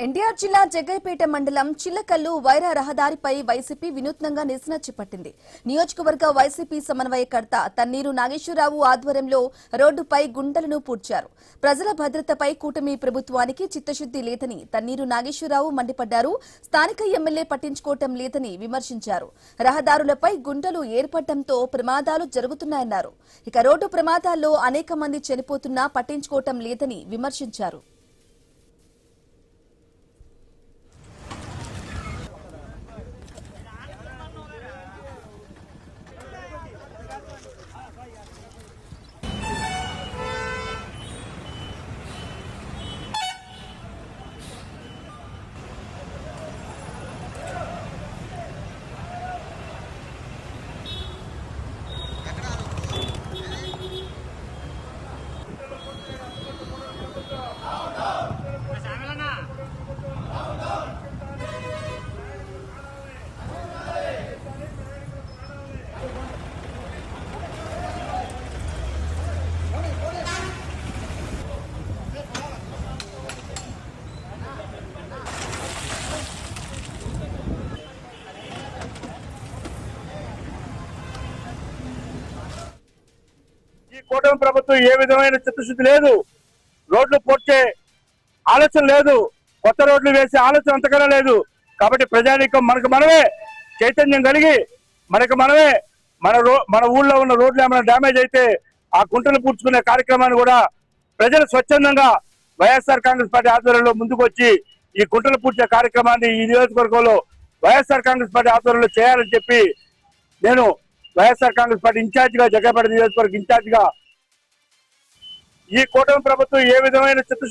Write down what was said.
ఎన్టీఆర్ జిల్లా జగ్గైపేట మండలం చిల్లకల్లు వైరా రహదారిపై వైసీపీ వినూత్నంగా నిరసన చేపట్టింది. నియోజకవర్గ వైసీపీ సమన్వయకర్త తన్నీరు నాగేశ్వరరావు ఆధ్వర్యంలో రోడ్డుపై గుంటలను పూడ్చారు. ప్రజల భద్రతపై కూటమి ప్రభుత్వానికి చిత్తశుద్ది లేదని తన్నీరు నాగేశ్వరరావు మండిపడ్డారు. స్థానిక ఎమ్మెల్యే పట్టించుకోవటం లేదని విమర్శించారు. రహదారులపై గుంటలు ఏర్పడటంతో ప్రమాదాలు జరుగుతున్నాయన్నారు. ఇక రోడ్డు ప్రమాదాల్లో అనేక మంది చనిపోతున్నా పట్టించుకోవటం లేదని విమర్శించారు. కూటమి ప్రభుత్వం ఏ విధమైన చిత్తశుద్ధి లేదు. రోడ్లు పోడ్చే ఆలోచన లేదు, కొత్త రోడ్లు వేసే ఆలోచన అంతకన్నా లేదు. కాబట్టి ప్రజానీకం మనకు మనమే చైతన్యం కలిగి మన ఊళ్ళో ఉన్న రోడ్లు ఏమైనా డ్యామేజ్ అయితే ఆ గుంటలు పూడ్చుకునే కార్యక్రమాన్ని కూడా ప్రజలు స్వచ్ఛందంగా వైఎస్ఆర్ కాంగ్రెస్ పార్టీ ఆధ్వర్యంలో ముందుకు వచ్చి ఈ గుంటలు పూడ్చే కార్యక్రమాన్ని ఈ నియోజకవర్గంలో వైఎస్ఆర్ కాంగ్రెస్ పార్టీ ఆధ్వర్యంలో చేయాలని చెప్పి నేను వైఎస్ఆర్ కాంగ్రెస్ పార్టీ ఇన్ఛార్జిగా జగ్గైపేట నియోజకవర్గ ఇన్ఛార్జిగా ఈ కూటమి ప్రభుత్వం ఏ విధమైన చిత్తశుద్ధి